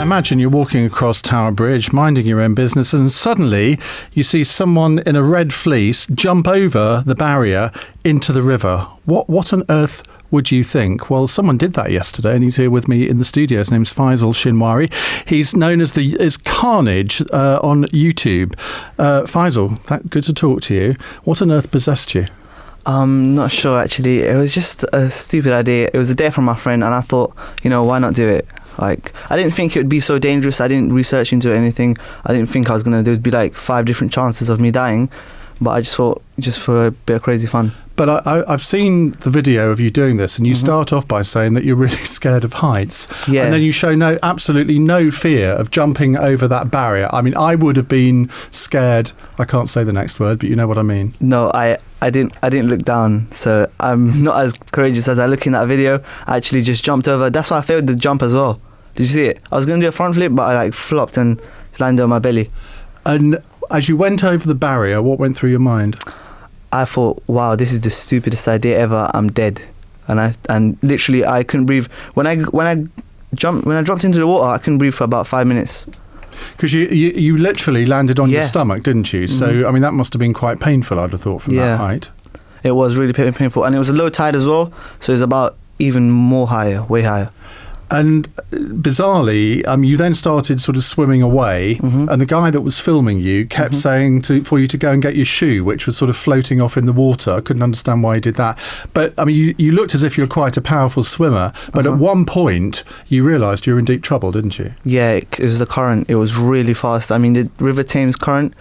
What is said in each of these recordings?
Imagine you're walking across Tower Bridge, minding your own business, and suddenly you see someone in a red fleece jump over the barrier into the river. What on earth would you think? Well, someone did that yesterday, and he's here with me in the studio. His name's Faisal Shinwari. He's known as Carnage on YouTube. Faisal, good to talk to you. What on earth possessed you? I'm not sure, actually. It was just a stupid idea. It was a dare from my friend, and I thought, why not do it? Like, I didn't think it would be so dangerous. I didn't research into anything. I didn't think there would be like 5 different chances of me dying. But I just thought, just for a bit of crazy fun. But I've seen the video of you doing this, and you start off by saying that you're really scared of heights. Yeah. And then you show absolutely no fear of jumping over that barrier. I mean, I would have been scared. I can't say the next word, but you know what I mean. No, I didn't look down, so I'm not as courageous as I look in that video. I actually just jumped over. That's why I failed the jump as well. Did you see it? I was going to do a front flip, but I flopped and landed on my belly. And as you went over the barrier, what went through your mind? I thought, wow, this is the stupidest idea ever. I'm dead, and literally I couldn't breathe. When I dropped into the water, I couldn't breathe for about 5 minutes. Because you literally landed on your stomach, didn't you? So I mean, that must have been quite painful, I'd have thought, from that height. It was really painful, and it was a low tide as well, so it was about even more higher, way higher. And bizarrely, you then started sort of swimming away, and the guy that was filming you kept saying for you to go and get your shoe, which was sort of floating off in the water. I couldn't understand why he did that. But, I mean, you looked as if you were quite a powerful swimmer, but at one point you realised you were in deep trouble, didn't you? Yeah, it was the current. It was really fast. I mean, the River Thames current,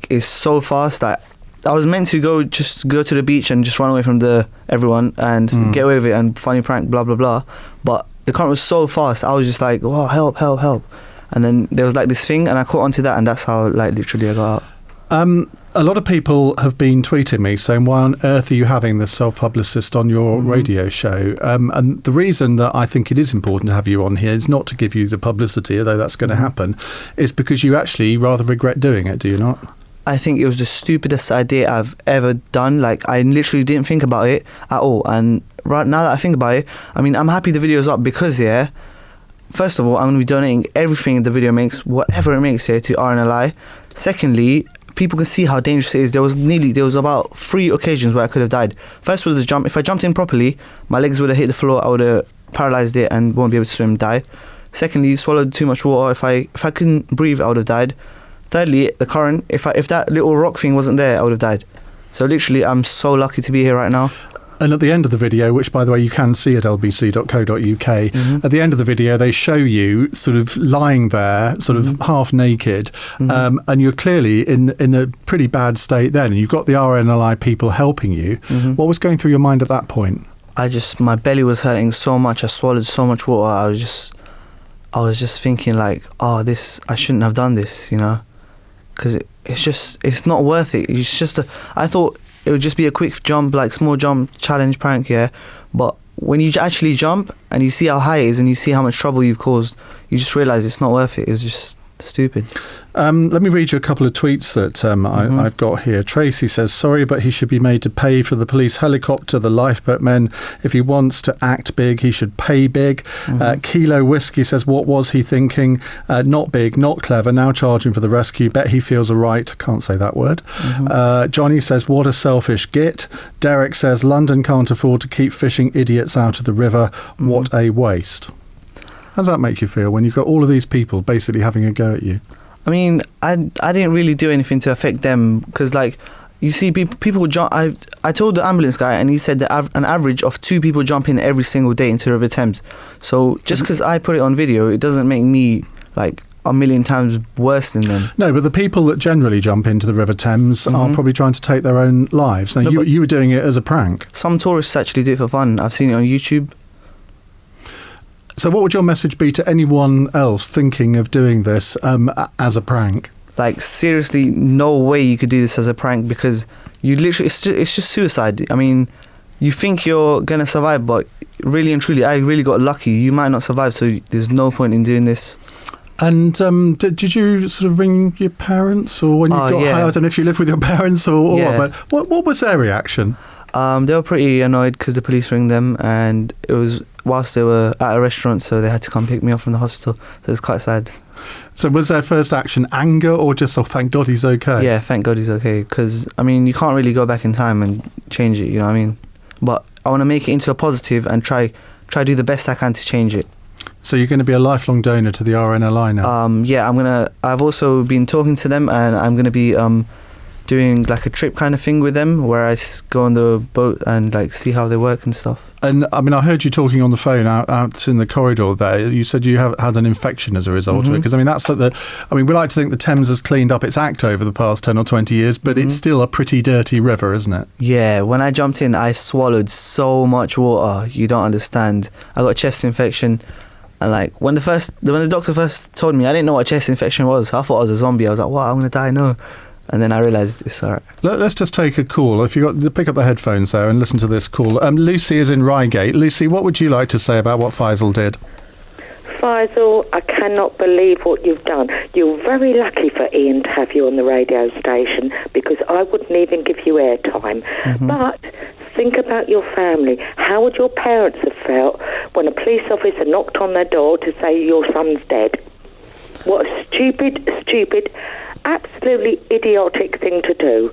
is so fast that I was meant to go to the beach and just run away from everyone and get away with it and funny prank, blah, blah, blah. But the current was so fast, I was just like, oh, help, help, help. And then there was like this thing, and I caught onto that, and that's how literally I got out. A lot of people have been tweeting me saying, why on earth are you having this self-publicist on your radio show? And the reason that I think it is important to have you on here is not to give you the publicity, although that's going to happen, is because you actually rather regret doing it, do you not? I think it was the stupidest idea I've ever done. Like, I literally didn't think about it at all. And right now that I think about it, I mean, I'm happy the video's up because, first of all, I'm going to be donating everything the video makes, whatever it makes, to RNLI. Secondly, people can see how dangerous it is. There was about 3 occasions where I could have died. First was the jump. If I jumped in properly, my legs would have hit the floor. I would have paralysed it and won't be able to swim, die. Secondly, swallowed too much water. If I couldn't breathe, I would have died. Thirdly, the current, if that little rock thing wasn't there, I would have died. So literally, I'm so lucky to be here right now. And at the end of the video, which, by the way, you can see at lbc.co.uk, at the end of the video, they show you sort of lying there, sort of half naked, and you're clearly in a pretty bad state then. And you've got the RNLI people helping you. What was going through your mind at that point? My belly was hurting so much. I swallowed so much water. I was just thinking like, I shouldn't have done this, because it's not worth it. It's just I thought it would just be a quick jump, like small jump challenge prank, but when you actually jump and you see how high it is and you see how much trouble you've caused, you just realise it's not worth it. It's just stupid. Let me read you a couple of tweets that I've got here. Tracy says, sorry, but he should be made to pay for the police helicopter, the lifeboat men. If he wants to act big, he should pay big. Kilo Whiskey says, what was he thinking? Not big, not clever, now charging for the rescue. Bet he feels a right. Can't say that word. Johnny says, what a selfish git. Derek says, London can't afford to keep fishing idiots out of the river. What a waste. How does that make you feel when you've got all of these people basically having a go at you? I mean, I didn't really do anything to affect them because, you see, people jump. I told the ambulance guy, and he said that an average of 2 people jump in every single day into the River Thames. So just because I put it on video, it doesn't make me a million times worse than them. No, but the people that generally jump into the River Thames are probably trying to take their own lives. Now, you were doing it as a prank. Some tourists actually do it for fun. I've seen it on YouTube. So what would your message be to anyone else thinking of doing this as a prank? Seriously, no way you could do this as a prank because you literally, it's just suicide. I mean, you think you're going to survive, but really and truly, I really got lucky. You might not survive, so there's no point in doing this. And did you sort of ring your parents or when you got high? I don't know if you live with your parents or what, but what was their reaction? They were pretty annoyed because the police rang them, and whilst they were at a restaurant, so they had to come pick me up from the hospital. So it's quite sad. So was their first action anger or just, oh, thank God he's okay? Yeah, thank God he's okay. Because, I mean, you can't really go back in time and change it, you know what I mean? But I want to make it into a positive and try do the best I can to change it. So you're going to be a lifelong donor to the RNLI now? Yeah, I've also been talking to them, and I'm going to be doing like a trip kind of thing with them where I go on the boat and like see how they work and stuff. And I mean, I heard you talking on the phone out in the corridor there. You said you had an infection as a result of it. Because I mean, we like to think the Thames has cleaned up its act over the past 10 or 20 years, but it's still a pretty dirty river, isn't it? Yeah, when I jumped in, I swallowed so much water. You don't understand. I got a chest infection. And like when the doctor first told me, I didn't know what a chest infection was. I thought I was a zombie. I was like, "What? I'm gonna die?" No. And then I realised it's all right. Let's just take a call. If you pick up the headphones there and listen to this call. Lucy is in Reigate. Lucy, what would you like to say about what Faisal did? Faisal, I cannot believe what you've done. You're very lucky for Ian to have you on the radio station, because I wouldn't even give you airtime. But think about your family. How would your parents have felt when a police officer knocked on their door to say your son's dead? What a stupid, absolutely idiotic thing to do.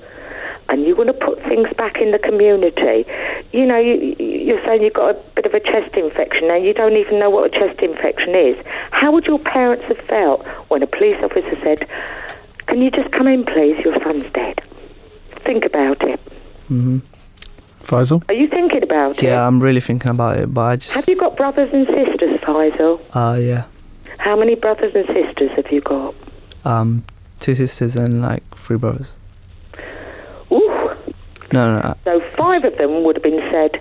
And you want to put things back in the community. You know, you're saying you've got a bit of a chest infection. Now, you don't even know what a chest infection is. How would your parents have felt when a police officer said, "Can you just come in, please? Your son's dead." Think about it. Faisal? Are you thinking about it? Yeah, I'm really thinking about it, but I just... Have you got brothers and sisters, Faisal? Yeah. How many brothers and sisters have you got? 2 sisters and like 3 brothers. Ooh. No. So 5 of them would have been said.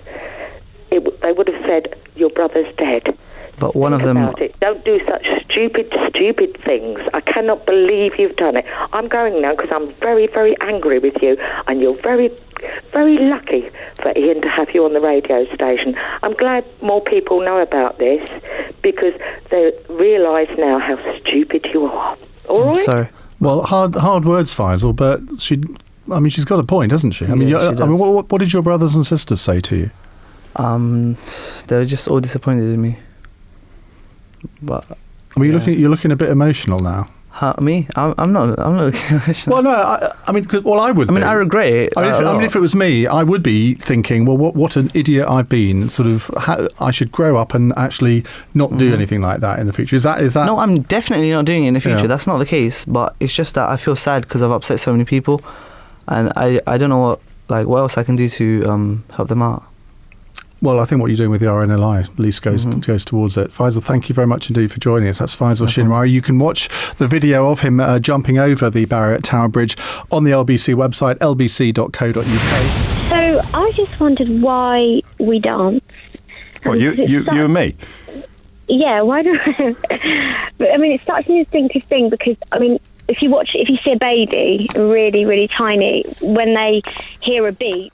They would have said your brother's dead. But one Think of them. About it. Don't do such stupid things. I cannot believe you've done it. I'm going now because I'm very, very angry with you, and you're very, very lucky for Ian to have you on the radio station. I'm glad more people know about this, because they realise now how stupid you are. All right? Sorry. Well, hard words, Faisal, but she's got a point, hasn't she? Yeah, she does. What did your brothers and sisters say to you? They were just all disappointed in me. But I mean, you're looking a bit emotional now. Me? I'm not looking emotional. Well, no, I would. I mean, I regret it. If it was me, I would be thinking, well, what an idiot I've been. Sort of, I should grow up and actually not do anything like that in the future. Is that? No, I'm definitely not doing it in the future. Yeah. That's not the case. But it's just that I feel sad because I've upset so many people, and I don't know what else I can do to help them out. Well, I think what you're doing with the RNLI at least goes towards it. Faisal, thank you very much indeed for joining us. That's Faisal Shinwari. You can watch the video of him jumping over the barrier at Tower Bridge on the LBC website, lbc.co.uk. So I just wondered why we dance. What, you and me? Yeah, why do But, I mean, it's such an instinctive thing, because, I mean, if you see a baby, really, really tiny, when they hear a beat,